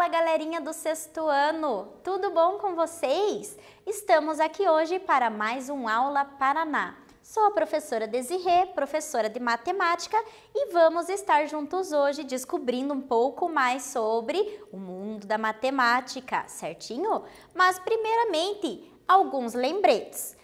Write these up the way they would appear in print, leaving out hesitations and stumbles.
galerinha do sexto ano! Tudo bom com vocês? Estamos aqui hoje para mais um Aula Paraná. Sou a professora Desirê, professora de matemática, e vamos estar juntos hoje descobrindo um pouco mais sobre o mundo da matemática, certinho? Mas primeiramente, alguns lembretes.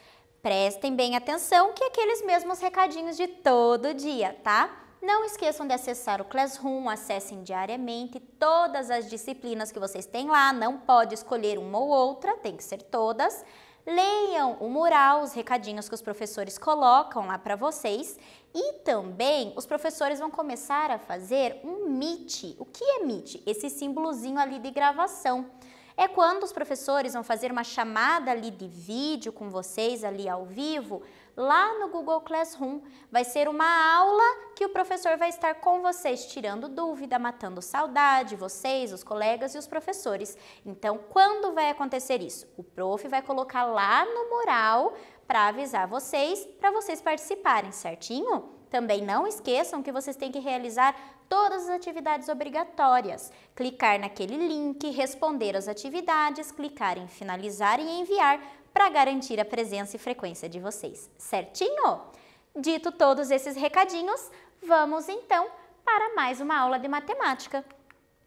Prestem bem atenção que aqueles mesmos recadinhos de todo dia, tá? Não esqueçam de acessar o Classroom, acessem diariamente todas as disciplinas que vocês têm lá, não pode escolher uma ou outra, tem que ser todas. Leiam o mural, os recadinhos que os professores colocam lá para vocês e também os professores vão começar a fazer um Meet. O que é Meet? Esse símbolozinho ali de gravação. É quando os professores vão fazer uma chamada ali de vídeo com vocês ali ao vivo, lá no Google Classroom. Vai ser uma aula que o professor vai estar com vocês, tirando dúvida, matando saudade, vocês, os colegas e os professores. Então, quando vai acontecer isso? O prof vai colocar lá no mural para avisar vocês, para vocês participarem, certinho? Também não esqueçam que vocês têm que realizar todas as atividades obrigatórias. Clicar naquele link, responder as atividades, clicar em finalizar e enviar para garantir a presença e frequência de vocês, certinho? Dito todos esses recadinhos, vamos então para mais uma aula de matemática.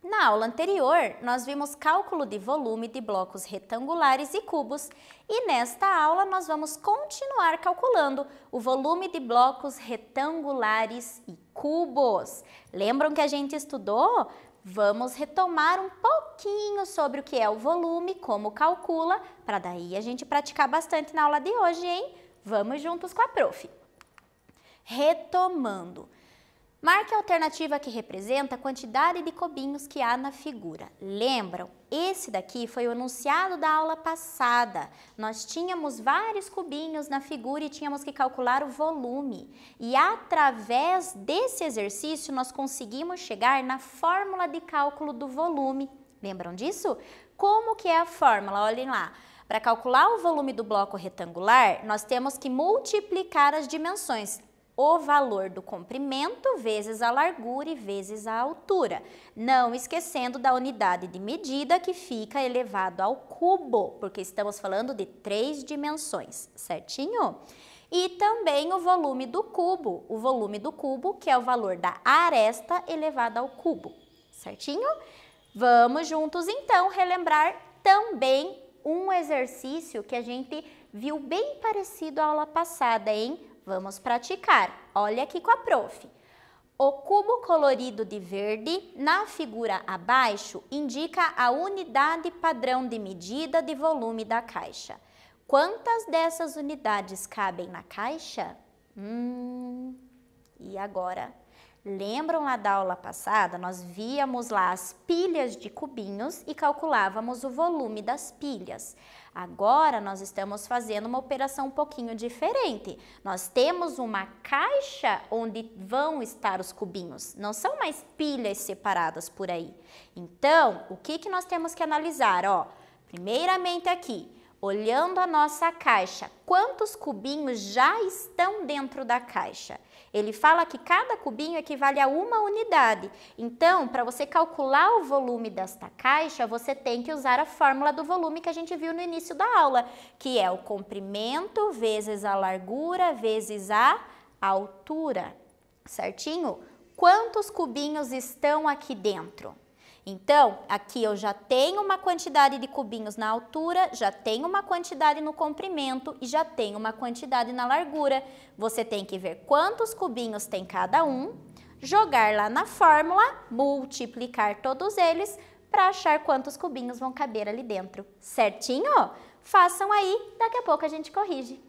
Na aula anterior, nós vimos cálculo de volume de blocos retangulares e cubos e nesta aula nós vamos continuar calculando o volume de blocos retangulares e cubos. Lembram que a gente estudou? Vamos retomar um pouquinho sobre o que é o volume, como calcula, para daí a gente praticar bastante na aula de hoje, hein? Vamos juntos com a prof. Retomando. Marque a alternativa que representa a quantidade de cubinhos que há na figura. Lembram? Esse daqui foi o enunciado da aula passada. Nós tínhamos vários cubinhos na figura e tínhamos que calcular o volume. E através desse exercício nós conseguimos chegar na fórmula de cálculo do volume. Lembram disso? Como que é a fórmula? Olhem lá. Para calcular o volume do bloco retangular, nós temos que multiplicar as dimensões. O valor do comprimento vezes a largura e vezes a altura. Não esquecendo da unidade de medida que fica elevado ao cubo, porque estamos falando de 3 dimensões, certinho? E também o volume do cubo, que é o valor da aresta elevada ao cubo, certinho? Vamos juntos então relembrar também um exercício que a gente viu bem parecido à aula passada, hein? Vamos praticar. Olha aqui com a prof. O cubo colorido de verde, na figura abaixo, indica a unidade padrão de medida de volume da caixa. Quantas dessas unidades cabem na caixa? E agora? Lembram lá da aula passada? Nós víamos lá as pilhas de cubinhos e calculávamos o volume das pilhas. Agora, nós estamos fazendo uma operação um pouquinho diferente. Nós temos uma caixa onde vão estar os cubinhos. Não são mais pilhas separadas por aí. Então, o que nós temos que analisar? Ó, primeiramente aqui, olhando a nossa caixa, quantos cubinhos já estão dentro da caixa? Ele fala que cada cubinho equivale a uma unidade. Então, para você calcular o volume desta caixa, você tem que usar a fórmula do volume que a gente viu no início da aula, que é o comprimento vezes a largura vezes a altura, certinho? Quantos cubinhos estão aqui dentro? Então, aqui eu já tenho uma quantidade de cubinhos na altura, já tenho uma quantidade no comprimento e já tenho uma quantidade na largura. Você tem que ver quantos cubinhos tem cada um, jogar lá na fórmula, multiplicar todos eles para achar quantos cubinhos vão caber ali dentro. Certinho? Façam aí, daqui a pouco a gente corrige.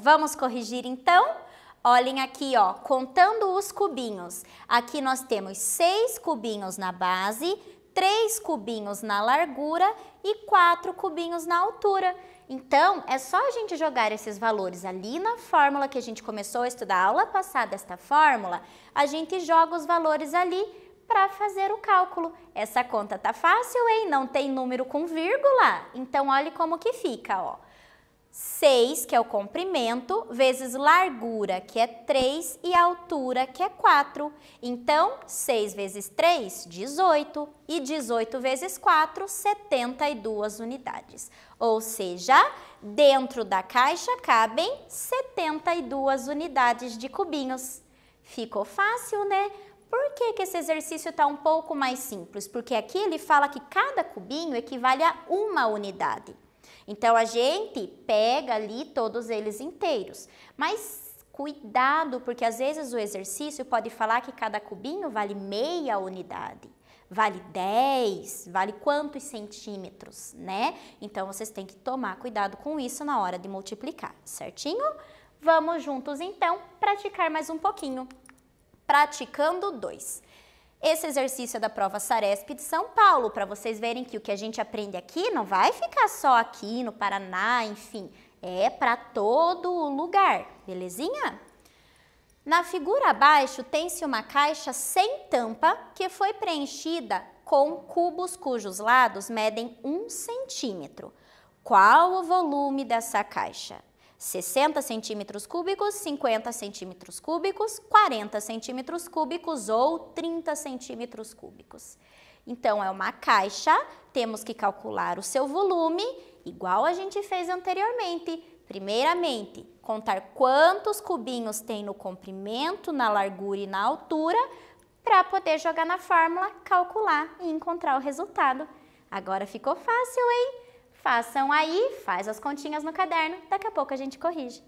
Vamos corrigir então? Olhem aqui, ó, contando os cubinhos. Aqui nós temos 6 cubinhos na base, 3 cubinhos na largura e 4 cubinhos na altura. Então, é só a gente jogar esses valores ali na fórmula que a gente começou a estudar a aula passada, esta fórmula, a gente joga os valores ali para fazer o cálculo. Essa conta tá fácil, hein? Não tem número com vírgula? Então, olhe como que fica, ó. 6, que é o comprimento, vezes largura, que é 3, e altura, que é 4. Então, 6 vezes 3, 18. E 18 vezes 4, 72 unidades. Ou seja, dentro da caixa cabem 72 unidades de cubinhos. Ficou fácil, né? Por que que esse exercício está um pouco mais simples? Porque aqui ele fala que cada cubinho equivale a uma unidade. Então, a gente pega ali todos eles inteiros, mas cuidado, porque às vezes o exercício pode falar que cada cubinho vale meia unidade, vale 10, vale quantos centímetros, né? Então, vocês têm que tomar cuidado com isso na hora de multiplicar, certinho? Vamos juntos, então, praticar mais um pouquinho. Praticando 2. Esse exercício é da prova Saresp de São Paulo, para vocês verem que o que a gente aprende aqui não vai ficar só aqui no Paraná, enfim, é para todo lugar, belezinha? Na figura abaixo tem-se uma caixa sem tampa que foi preenchida com cubos cujos lados medem 1 centímetro. Qual o volume dessa caixa? 60 centímetros cúbicos, 50 centímetros cúbicos, 40 centímetros cúbicos ou 30 centímetros cúbicos. Então, é uma caixa, temos que calcular o seu volume, igual a gente fez anteriormente. Primeiramente, contar quantos cubinhos tem no comprimento, na largura e na altura, para poder jogar na fórmula, calcular e encontrar o resultado. Agora ficou fácil, hein? Façam aí, faz as continhas no caderno, daqui a pouco a gente corrige.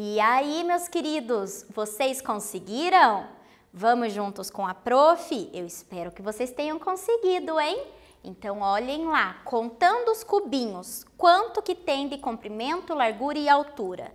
E aí, meus queridos, vocês conseguiram? Vamos juntos com a prof? Eu espero que vocês tenham conseguido, hein? Então, olhem lá, contando os cubinhos, quanto que tem de comprimento, largura e altura?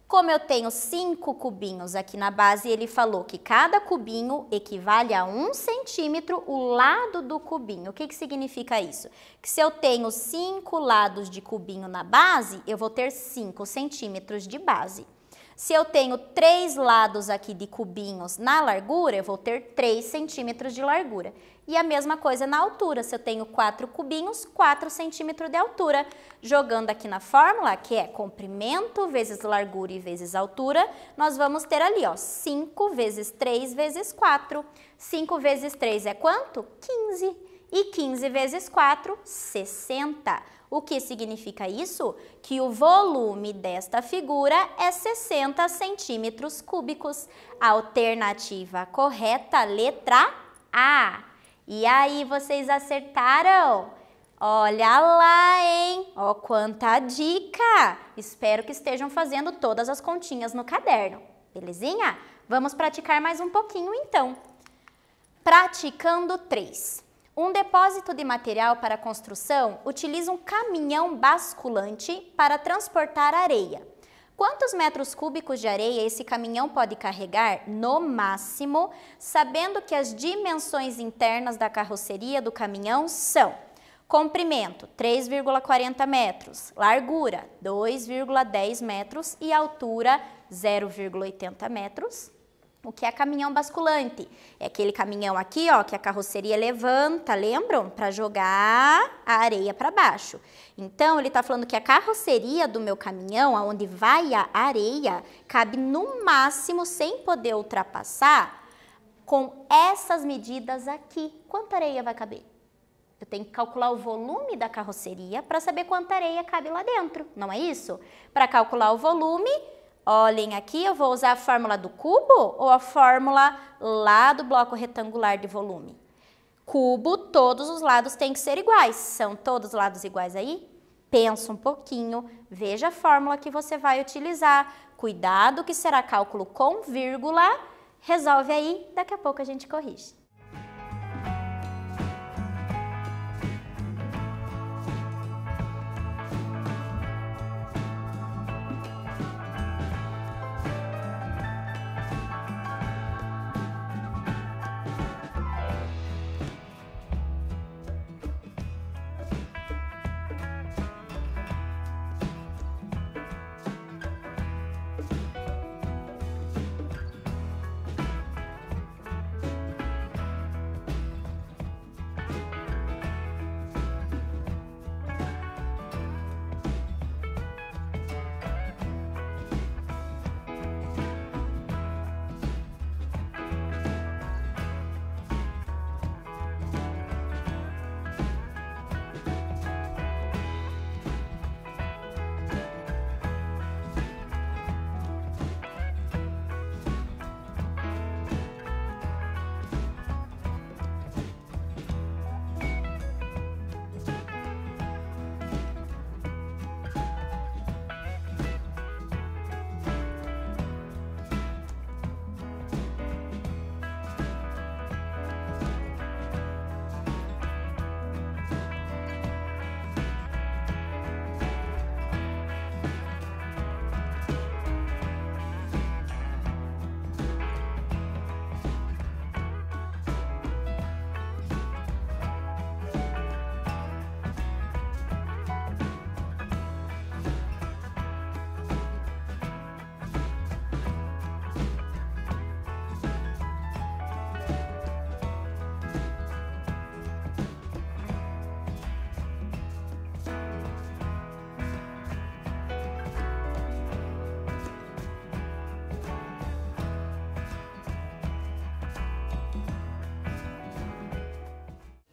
Como eu tenho 5 cubinhos aqui na base, ele falou que cada cubinho equivale a 1 centímetro o lado do cubinho. O que que significa isso? Que se eu tenho 5 lados de cubinho na base, eu vou ter 5 centímetros de base. Se eu tenho 3 lados aqui de cubinhos na largura, eu vou ter 3 centímetros de largura. E a mesma coisa na altura, se eu tenho 4 cubinhos, 4 centímetros de altura. Jogando aqui na fórmula, que é comprimento vezes largura e vezes altura, nós vamos ter ali, ó, 5 vezes 3 vezes 4. 5 vezes 3 é quanto? 15. E 15 vezes 4, 60. O que significa isso? Que o volume desta figura é 60 centímetros cúbicos. Alternativa correta, letra A. E aí, vocês acertaram? Olha lá, hein? Ó, quanta dica! Espero que estejam fazendo todas as continhas no caderno, belezinha? Vamos praticar mais um pouquinho, então. Praticando 3. Um depósito de material para construção utiliza um caminhão basculante para transportar areia. Quantos metros cúbicos de areia esse caminhão pode carregar no máximo, sabendo que as dimensões internas da carroceria do caminhão são: comprimento, 3,40 metros, largura, 2,10 metros e altura, 0,80 metros. O que é caminhão basculante? É aquele caminhão aqui, ó, que a carroceria levanta, lembram? Para jogar a areia para baixo. Então, ele está falando que a carroceria do meu caminhão, aonde vai a areia, cabe no máximo, sem poder ultrapassar, com essas medidas aqui. Quanta areia vai caber? Eu tenho que calcular o volume da carroceria para saber quanta areia cabe lá dentro, não é isso? Para calcular o volume, olhem aqui, eu vou usar a fórmula do cubo ou a fórmula lá do bloco retangular de volume? Cubo, todos os lados têm que ser iguais. São todos os lados iguais aí? Pensa um pouquinho, veja a fórmula que você vai utilizar. Cuidado que será cálculo com vírgula. Resolve aí, daqui a pouco a gente corrige.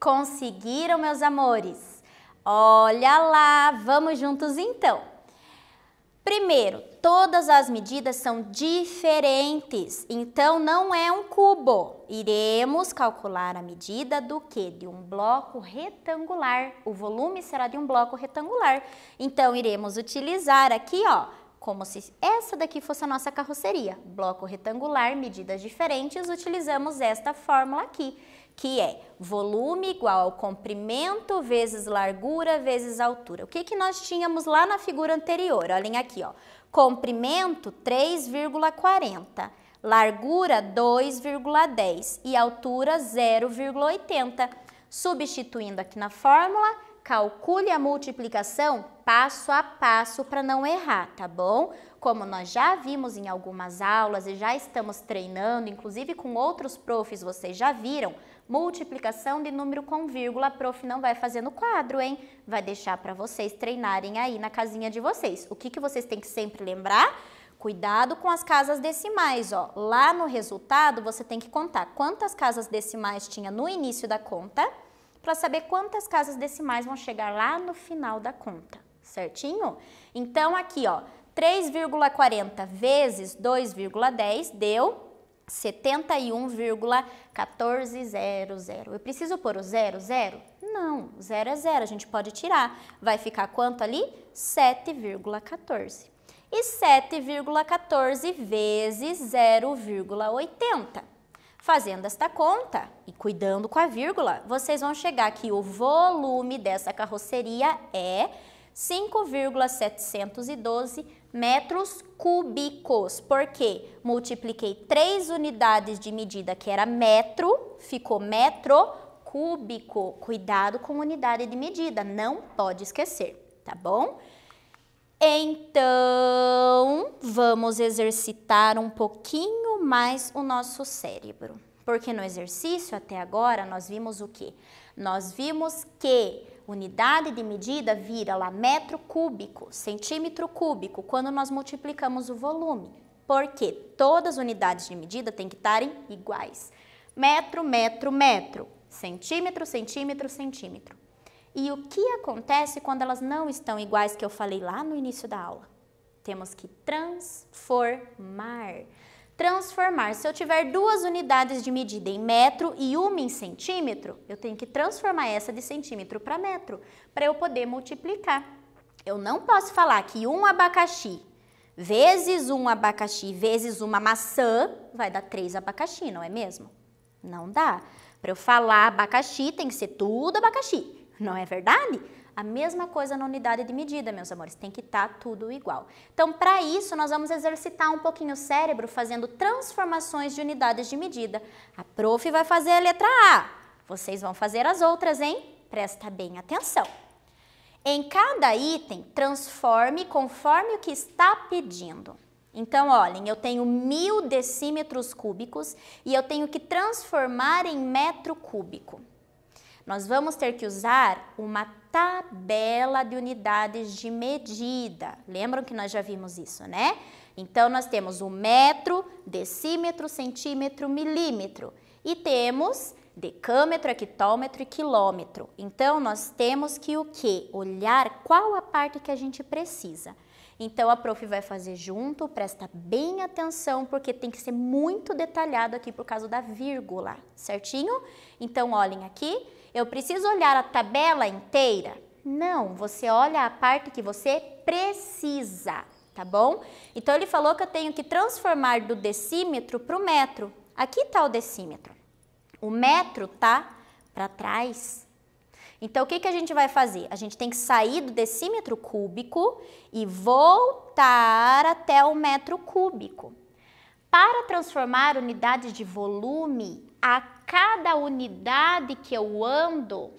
Conseguiram, meus amores? Olha lá, vamos juntos então. Primeiro, todas as medidas são diferentes, então não é um cubo. Iremos calcular a medida do quê? De um bloco retangular. O volume será de um bloco retangular. Então, iremos utilizar aqui, ó, como se essa daqui fosse a nossa carroceria. Bloco retangular, medidas diferentes, utilizamos esta fórmula aqui, que é volume igual ao comprimento vezes largura vezes altura. O que que nós tínhamos lá na figura anterior? Olhem aqui, ó. Comprimento 3,40, largura 2,10 e altura 0,80. Substituindo aqui na fórmula, calcule a multiplicação passo a passo para não errar, tá bom? Como nós já vimos em algumas aulas e já estamos treinando, inclusive com outros profs, vocês já viram, multiplicação de número com vírgula, a prof não vai fazer no quadro, hein? Vai deixar para vocês treinarem aí na casinha de vocês. O que vocês têm que sempre lembrar? Cuidado com as casas decimais, ó. Lá no resultado, você tem que contar quantas casas decimais tinha no início da conta, para saber quantas casas decimais vão chegar lá no final da conta, certinho? Então, aqui, ó, 3,40 vezes 2,10 deu 71,1400. Eu preciso pôr o 0, 0? Não, 0 é 0, a gente pode tirar. Vai ficar quanto ali? 7,14. E 7,14 vezes 0,80. Fazendo esta conta e cuidando com a vírgula, vocês vão chegar que o volume dessa carroceria é 5,712 metros cúbicos. Por quê? Multipliquei 3 unidades de medida, que era metro, ficou metro cúbico. Cuidado com unidade de medida, não pode esquecer, tá bom? Então, vamos exercitar um pouquinho mais o nosso cérebro. Porque no exercício, até agora, nós vimos o quê? Nós vimos que unidade de medida vira lá metro cúbico, centímetro cúbico, quando nós multiplicamos o volume. Porque todas as unidades de medida têm que estarem iguais. Metro, metro, metro. Centímetro, centímetro, centímetro. E o que acontece quando elas não estão iguais, que eu falei lá no início da aula? Temos que transformar. Transformar. Se eu tiver 2 unidades de medida em metro e uma em centímetro, eu tenho que transformar essa de centímetro para metro, para eu poder multiplicar. Eu não posso falar que um abacaxi vezes um abacaxi vezes uma maçã vai dar 3 abacaxi, não é mesmo? Não dá. Para eu falar abacaxi, tem que ser tudo abacaxi. Não é verdade? A mesma coisa na unidade de medida, meus amores, tem que estar tudo igual. Então, para isso, nós vamos exercitar um pouquinho o cérebro fazendo transformações de unidades de medida. A prof vai fazer a letra A, vocês vão fazer as outras, hein? Presta bem atenção. Em cada item, transforme conforme o que está pedindo. Então, olhem, eu tenho 1000 decímetros cúbicos e eu tenho que transformar em metro cúbico. Nós vamos ter que usar uma tabela de unidades de medida. Lembram que nós já vimos isso, né? Então, nós temos o metro, decímetro, centímetro, milímetro. E temos decâmetro, hectômetro e quilômetro. Então, nós temos que o quê? Olhar qual a parte que a gente precisa. Então, a prof vai fazer junto, presta bem atenção, porque tem que ser muito detalhado aqui por causa da vírgula, certinho? Então, olhem aqui. Eu preciso olhar a tabela inteira? Não, você olha a parte que você precisa, tá bom? Então, ele falou que eu tenho que transformar do decímetro para o metro. Aqui está o decímetro. O metro tá para trás. Então, o que a gente vai fazer? A gente tem que sair do decímetro cúbico e voltar até o metro cúbico. Para transformar unidades de volume, a cada unidade que eu ando,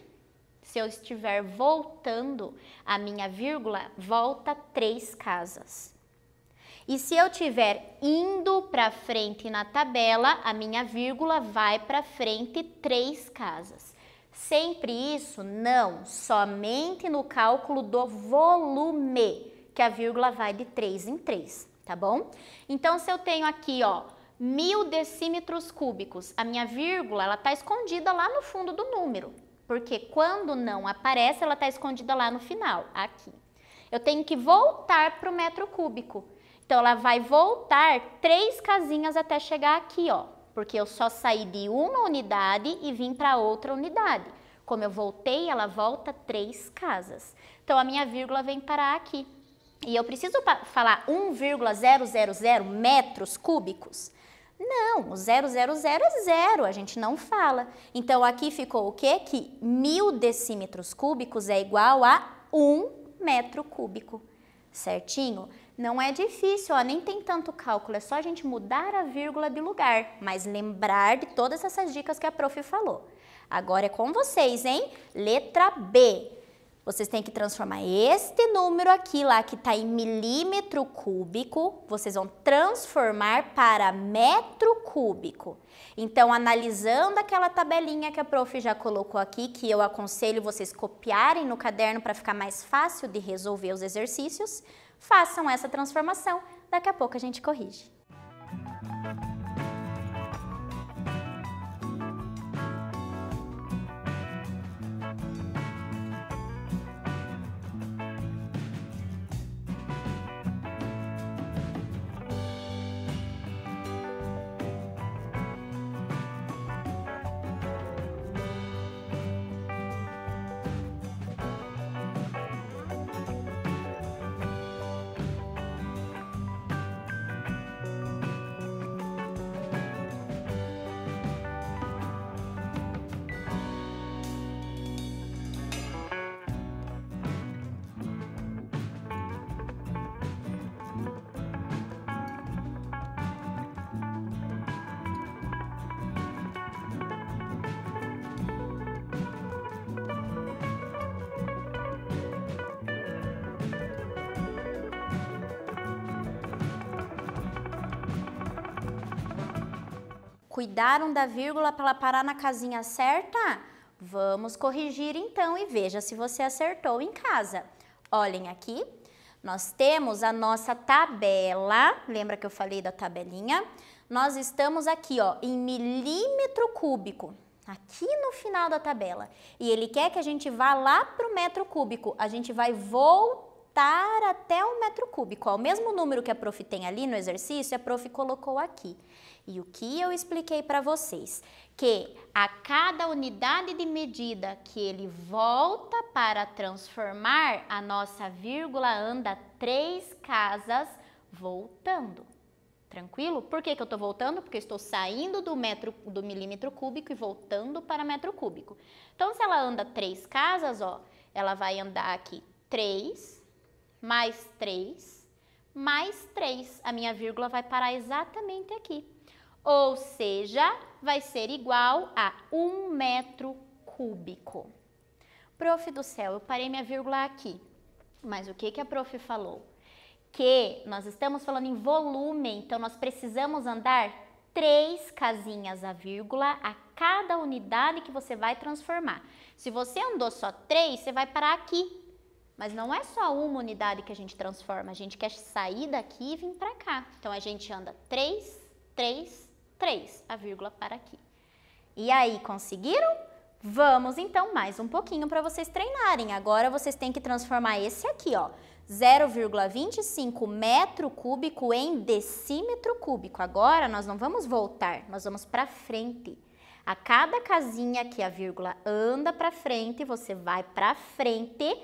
se eu estiver voltando, a minha vírgula volta 3 casas. E se eu estiver indo para frente na tabela, a minha vírgula vai para frente 3 casas. Sempre isso? Não, somente no cálculo do volume, que a vírgula vai de 3 em 3, tá bom? Então, se eu tenho aqui, ó, 1000 decímetros cúbicos, a minha vírgula, ela está escondida lá no fundo do número, porque quando não aparece, ela está escondida lá no final, aqui. Eu tenho que voltar para o metro cúbico, então ela vai voltar 3 casinhas até chegar aqui, ó, porque eu só saí de uma unidade e vim para outra unidade. Como eu voltei, ela volta 3 casas. Então, a minha vírgula vem parar aqui. E eu preciso falar 1,000 metros cúbicos? Não, o 000 é 0, a gente não fala. Então, aqui ficou o quê? Que 1000 decímetros cúbicos é igual a 1 metro cúbico, certinho? Não é difícil, ó, nem tem tanto cálculo, é só a gente mudar a vírgula de lugar, mas lembrar de todas essas dicas que a prof falou. Agora é com vocês, hein? Letra B. Vocês têm que transformar este número aqui, lá que está em milímetro cúbico, vocês vão transformar para metro cúbico. Então, analisando aquela tabelinha que a prof já colocou aqui, que eu aconselho vocês copiarem no caderno para ficar mais fácil de resolver os exercícios, façam essa transformação, daqui a pouco a gente corrige. Cuidaram da vírgula para ela parar na casinha certa? Vamos corrigir então e veja se você acertou em casa. Olhem aqui, nós temos a nossa tabela, lembra que eu falei da tabelinha? Nós estamos aqui, ó, em milímetro cúbico, aqui no final da tabela. E ele quer que a gente vá lá para o metro cúbico, a gente vai voltar até o metro cúbico. Ó, o mesmo número que a prof tem ali no exercício, a prof colocou aqui. E o que eu expliquei para vocês? Que a cada unidade de medida que ele volta para transformar, a nossa vírgula anda 3 casas voltando. Tranquilo? Por que que eu estou voltando? Porque eu estou saindo do milímetro cúbico e voltando para metro cúbico. Então, se ela anda 3 casas, ó, ela vai andar aqui 3, mais 3, mais 3. A minha vírgula vai parar exatamente aqui. Ou seja, vai ser igual a 1 metro cúbico. Prof do céu, eu parei minha vírgula aqui. Mas o que que a prof falou? Que nós estamos falando em volume, então nós precisamos andar 3 casinhas a vírgula a cada unidade que você vai transformar. Se você andou só 3, você vai parar aqui. Mas não é só uma unidade que a gente transforma, a gente quer sair daqui e vir para cá. Então a gente anda 3, 3, 3, a vírgula para aqui. E aí, conseguiram? Vamos então mais um pouquinho para vocês treinarem. Agora vocês têm que transformar esse aqui, ó, 0,25 metro cúbico em decímetro cúbico. Agora nós não vamos voltar, nós vamos para frente. A cada casinha que a vírgula anda para frente, você vai para frente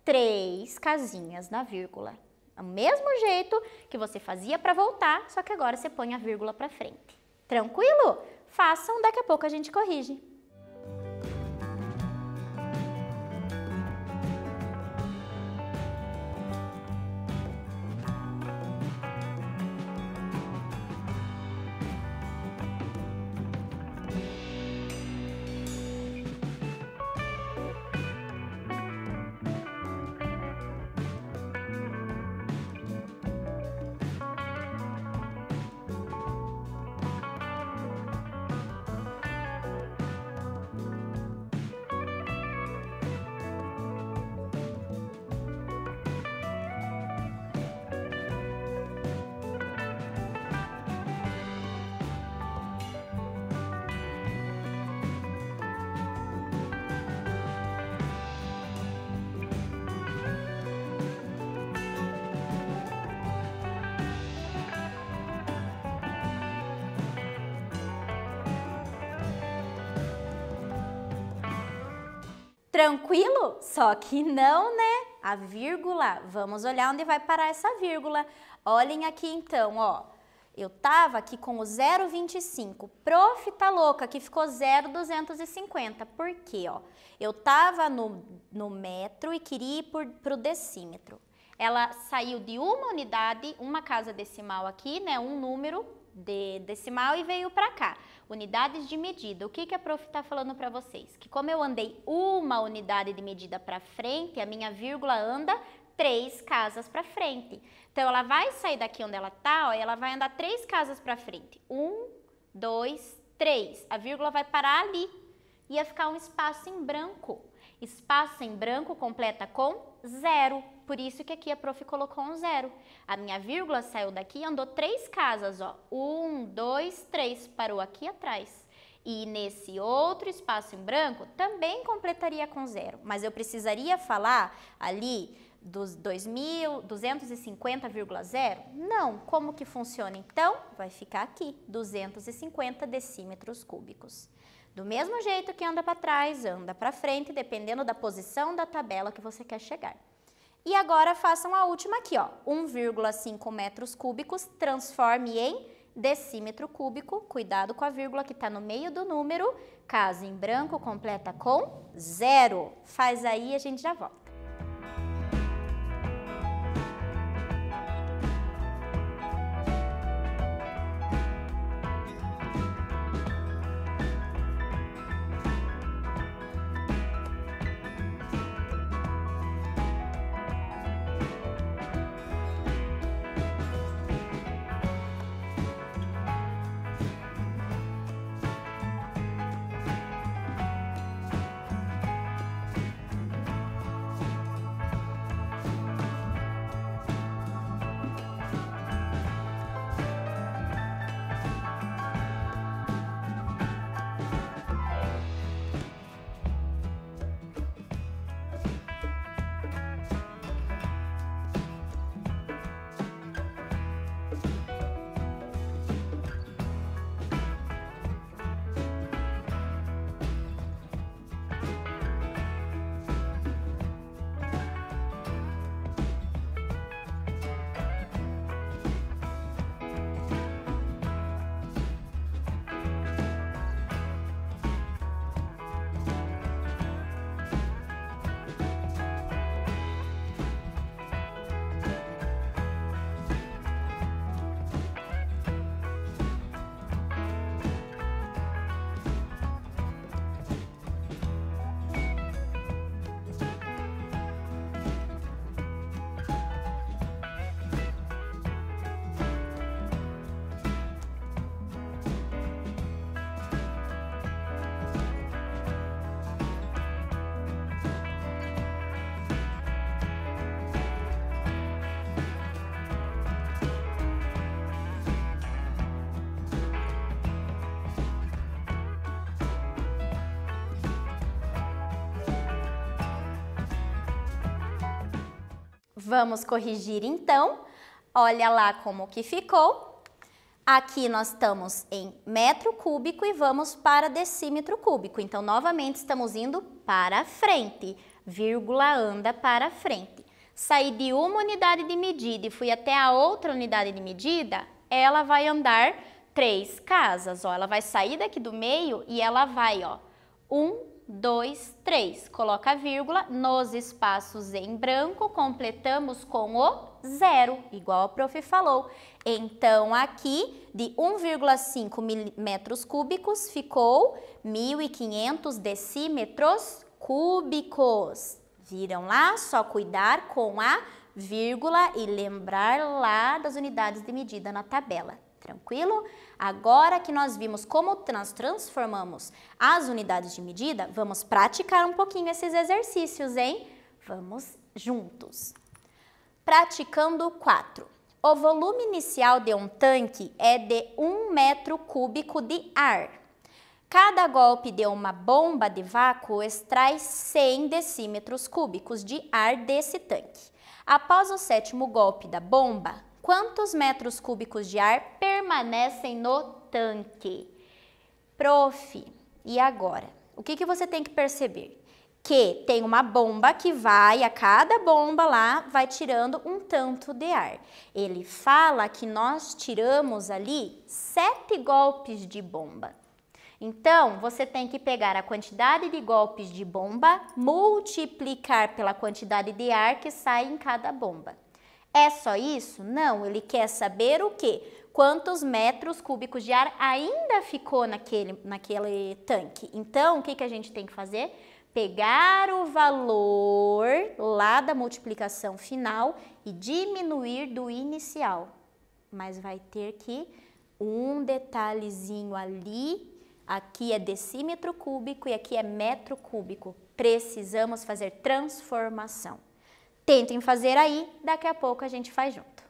3 casinhas na vírgula. Do mesmo jeito que você fazia para voltar, só que agora você põe a vírgula para frente. Tranquilo? Façam, daqui a pouco a gente corrige. Tranquilo? Só que não, né? A vírgula, vamos olhar onde vai parar essa vírgula. Olhem aqui então, ó. Eu tava aqui com o 0,25. Prof, tá louca, aqui ficou 0,250. Por quê, ó? Eu tava no metro e queria ir pro decímetro. ela saiu de uma unidade, uma casa decimal aqui, né, um número de decimal e veio para cá. Unidades de medida. O que que a prof está falando para vocês? Que como eu andei uma unidade de medida para frente, a minha vírgula anda 3 casas para frente. Então, ela vai sair daqui onde ela está, e ela vai andar 3 casas para frente. 1, 2, 3. A vírgula vai parar ali. Ia ficar um espaço em branco. Espaço em branco completa com 0. Por isso que aqui a prof colocou um 0. A minha vírgula saiu daqui e andou 3 casas, ó. 1, 2, 3. Parou aqui atrás. E nesse outro espaço em branco também completaria com 0. Mas eu precisaria falar ali dos 2.250,0? Não. Como que funciona então? Vai ficar aqui, 250 decímetros cúbicos. Do mesmo jeito que anda para trás, anda para frente, dependendo da posição da tabela que você quer chegar. E agora façam a última aqui, ó. 1,5 metros cúbicos, transforme em decímetro cúbico. Cuidado com a vírgula que está no meio do número. Caso em branco, completa com 0. Faz aí e a gente já volta. Vamos corrigir então. Olha lá como que ficou. Aqui nós estamos em metro cúbico e vamos para decímetro cúbico. Então, novamente, estamos indo para frente. Vírgula anda para frente. Saí de uma unidade de medida e fui até a outra unidade de medida, ela vai andar 3 casas. Ó. Ela vai sair daqui do meio e ela vai, ó, 1, 2, 3. Coloca a vírgula nos espaços em branco, completamos com o 0, igual a prof falou. Então, aqui, de 1,5 metros cúbicos, ficou 1.500 decímetros cúbicos. Viram lá? Só cuidar com a vírgula e lembrar lá das unidades de medida na tabela. Tranquilo? Agora que nós vimos como nós transformamos as unidades de medida, vamos praticar um pouquinho esses exercícios, hein? Vamos juntos. Praticando 4. O volume inicial de um tanque é de 1 metro cúbico de ar. Cada golpe de uma bomba de vácuo extrai 100 decímetros cúbicos de ar desse tanque. Após o 7º golpe da bomba, quantos metros cúbicos de ar permanecem no tanque? Prof, e agora? O que você tem que perceber? Que tem uma bomba que vai, a cada bomba lá, vai tirando um tanto de ar. Ele fala que nós tiramos ali 7 golpes de bomba. Então, você tem que pegar a quantidade de golpes de bomba, multiplicar pela quantidade de ar que sai em cada bomba. É só isso? Não, ele quer saber o quê? Quantos metros cúbicos de ar ainda ficou naquele tanque. Então, o que a gente tem que fazer? Pegar o valor lá da multiplicação final e diminuir do inicial. Mas vai ter que um detalhezinho ali, aqui é decímetro cúbico e aqui é metro cúbico. Precisamos fazer transformação. Tentem fazer aí, daqui a pouco a gente faz junto.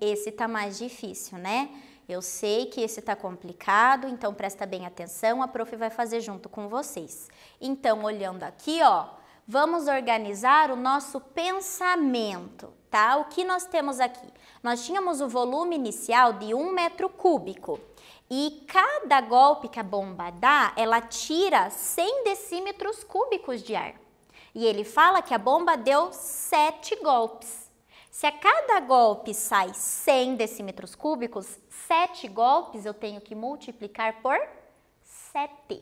Esse tá mais difícil, né? Eu sei que esse tá complicado, então presta bem atenção, a prof vai fazer junto com vocês. Então, olhando aqui, ó, vamos organizar o nosso pensamento, tá? O que nós temos aqui? Nós tínhamos o volume inicial de 1 metro cúbico e cada golpe que a bomba dá, ela tira 100 decímetros cúbicos de ar. E ele fala que a bomba deu 7 golpes. Se a cada golpe sai 100 decímetros cúbicos, 7 golpes eu tenho que multiplicar por 7.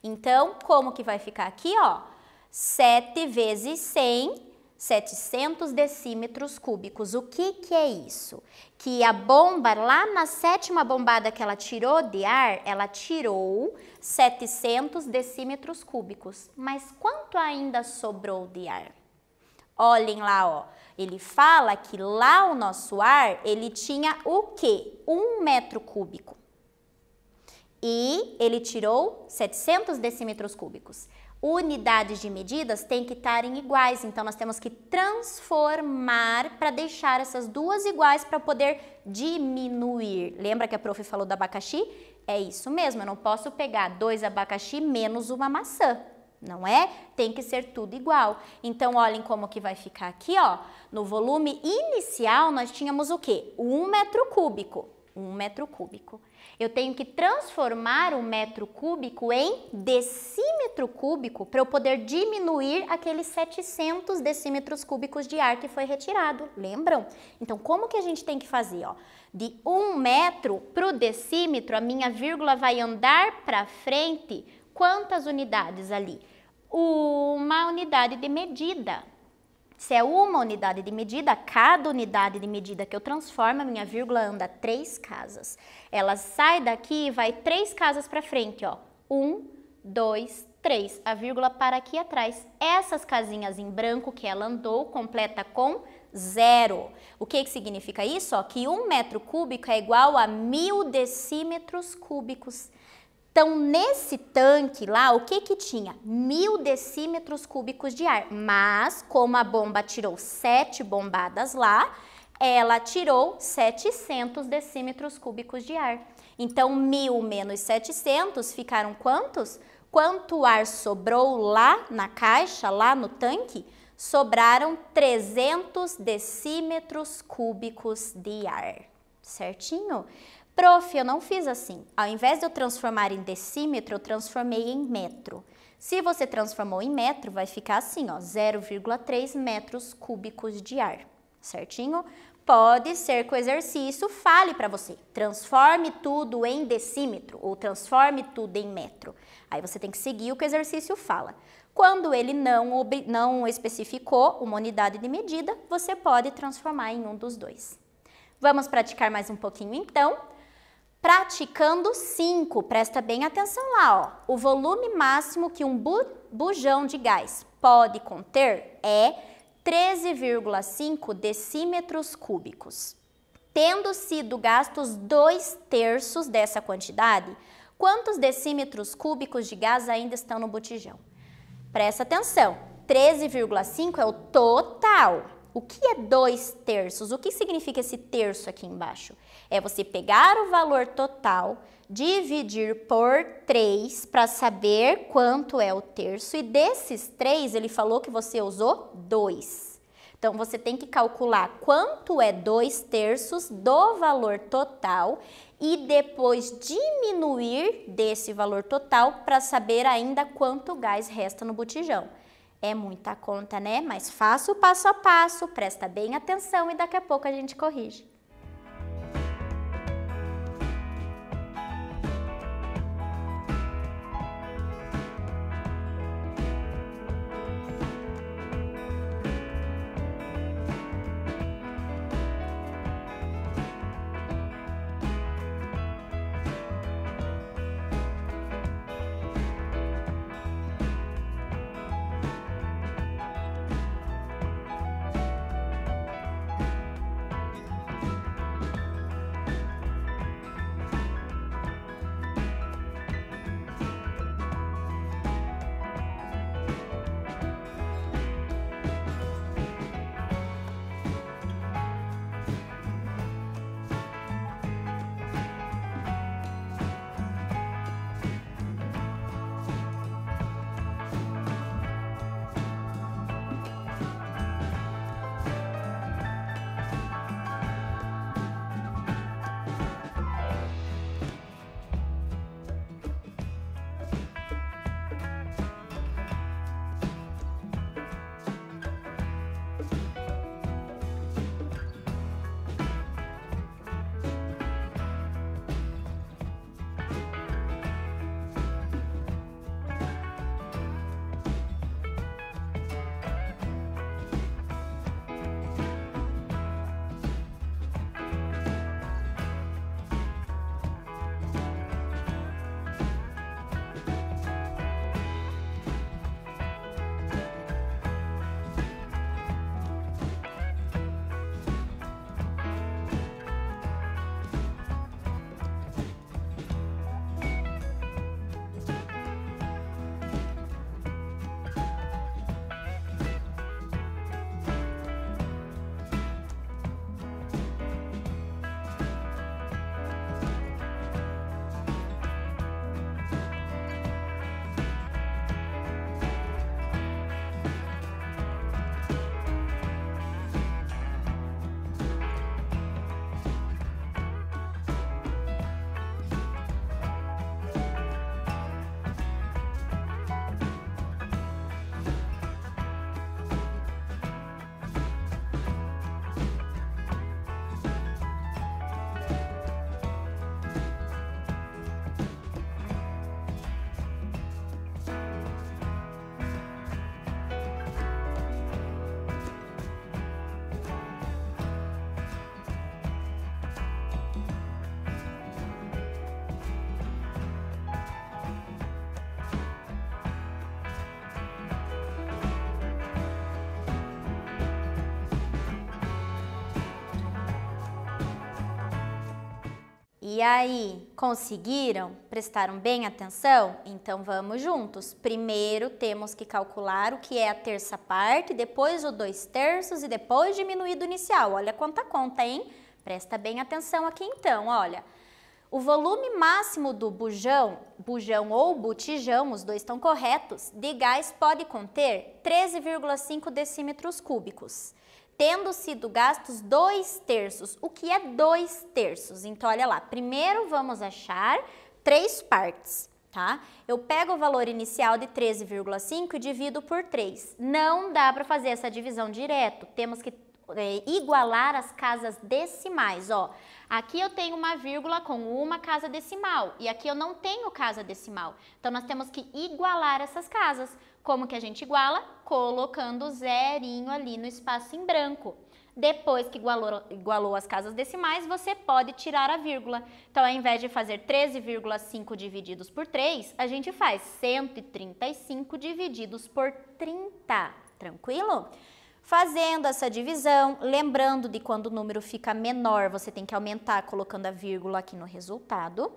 Então, como que vai ficar aqui, ó? 7 vezes 100, 700 decímetros cúbicos. O que é isso? Que a bomba, lá na 7ª bombada que ela tirou de ar, ela tirou 700 decímetros cúbicos. Mas quanto ainda sobrou de ar? Olhem lá, ó. Ele fala que lá o nosso ar, ele tinha o quê? 1 metro cúbico. E ele tirou 700 decímetros cúbicos. Unidades de medidas têm que estarem iguais, então nós temos que transformar para deixar essas duas iguais para poder diminuir. Lembra que a prof falou do abacaxi? É isso mesmo, eu não posso pegar 2 abacaxi menos uma maçã. não é? Tem que ser tudo igual. Então, olhem como que vai ficar aqui, ó. No volume inicial, nós tínhamos o quê? 1 metro cúbico. 1 metro cúbico. Eu tenho que transformar o metro cúbico em decímetro cúbico para eu poder diminuir aqueles 700 decímetros cúbicos de ar que foi retirado. Lembram? Então, como que a gente tem que fazer, ó? De 1 metro para o decímetro, a minha vírgula vai andar para frente. Quantas unidades ali? Uma unidade de medida. Se é uma unidade de medida, cada unidade de medida que eu transformo, a minha vírgula anda 3 casas. Ela sai daqui e vai 3 casas para frente, ó. 1, 2, 3. A vírgula para aqui atrás. Essas casinhas em branco que ela andou, completa com 0. O que significa isso? Ó, que 1 metro cúbico é igual a 1000 decímetros cúbicos. Então, nesse tanque lá, o que tinha? 1000 decímetros cúbicos de ar. Mas, como a bomba tirou 7 bombadas lá, ela tirou 700 decímetros cúbicos de ar. Então, 1000 menos 700 ficaram quantos? Quanto ar sobrou lá na caixa, lá no tanque? Sobraram 300 decímetros cúbicos de ar. Certinho? Prof, eu não fiz assim. Ao invés de eu transformar em decímetro, eu transformei em metro. Se você transformou em metro, vai ficar assim, ó, 0,3 metros cúbicos de ar. Certinho? Pode ser que o exercício fale para você. Transforme tudo em decímetro ou transforme tudo em metro. Aí você tem que seguir o que o exercício fala. Quando ele não especificou uma unidade de medida, você pode transformar em um dos dois. Vamos praticar mais um pouquinho então. Praticando 5, presta bem atenção lá, ó. O volume máximo que um bujão de gás pode conter é 13,5 decímetros cúbicos. Tendo sido gastos 2/3 dessa quantidade, quantos decímetros cúbicos de gás ainda estão no botijão? Presta atenção, 13,5 é o total. O que é 2/3? O que significa esse terço aqui embaixo? É você pegar o valor total, dividir por 3 para saber quanto é o terço. E desses 3, ele falou que você usou 2. Então, você tem que calcular quanto é 2/3 do valor total e depois diminuir desse valor total para saber ainda quanto gás resta no botijão. É muita conta, né? Mas faça o passo a passo, presta bem atenção e daqui a pouco a gente corrige. E aí, conseguiram? Prestaram bem atenção? Então vamos juntos. Primeiro temos que calcular o que é a terça parte, depois o 2/3 e depois diminuir do inicial. Olha quanta conta, hein? Presta bem atenção aqui então, olha. O volume máximo do bujão ou botijão, os dois estão corretos, de gás pode conter 13,5 decímetros cúbicos, tendo sido gastos 2/3. O que é 2/3? Então, olha lá, primeiro vamos achar 3 partes, tá? Eu pego o valor inicial de 13,5 e divido por 3. Não dá para fazer essa divisão direto, temos que igualar as casas decimais, ó. Aqui eu tenho uma vírgula com uma casa decimal e aqui eu não tenho casa decimal. Então, nós temos que igualar essas casas. Como que a gente iguala? Colocando o zerinho ali no espaço em branco. Depois que igualou as casas decimais, você pode tirar a vírgula. Então, ao invés de fazer 13,5 divididos por 3, a gente faz 135 divididos por 30. Tranquilo? Fazendo essa divisão, lembrando de quando o número fica menor, você tem que aumentar colocando a vírgula aqui no resultado.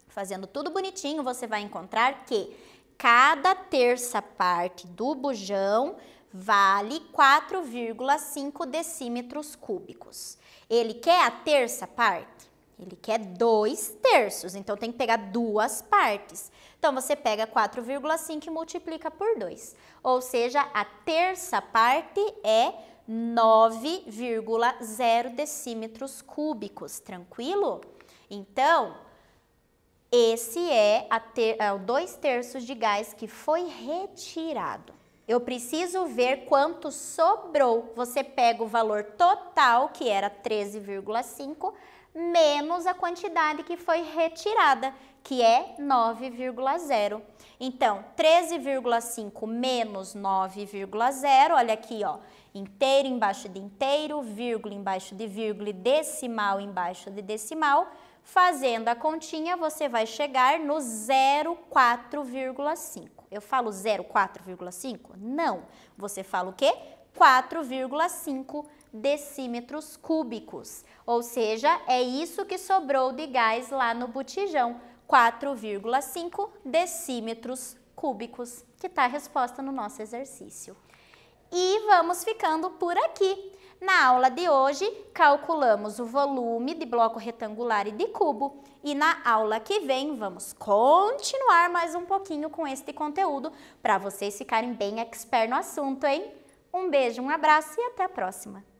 Fazendo tudo bonitinho, você vai encontrar que cada terça parte do bujão vale 4,5 decímetros cúbicos. Ele quer a terça parte? Ele quer 2/3, então tem que pegar duas partes. Então, você pega 4,5 e multiplica por 2. Ou seja, a terça parte é 9,0 decímetros cúbicos, tranquilo? Então, esse é o 2/3 de gás que foi retirado. Eu preciso ver quanto sobrou. Você pega o valor total, que era 13,5, menos a quantidade que foi retirada, que é 9,0. Então, 13,5 menos 9,0, olha aqui, ó, inteiro embaixo de inteiro, vírgula embaixo de vírgula e decimal embaixo de decimal. Fazendo a continha, você vai chegar no 0,4,5. Eu falo 0,4,5? Não. Você fala o quê? 4,5 decímetros cúbicos. Ou seja, é isso que sobrou de gás lá no botijão. 4,5 decímetros cúbicos, que está a resposta no nosso exercício. E vamos ficando por aqui. Na aula de hoje, calculamos o volume de bloco retangular e de cubo. E na aula que vem, vamos continuar mais um pouquinho com este conteúdo para vocês ficarem bem expert no assunto, hein? Um beijo, um abraço e até a próxima!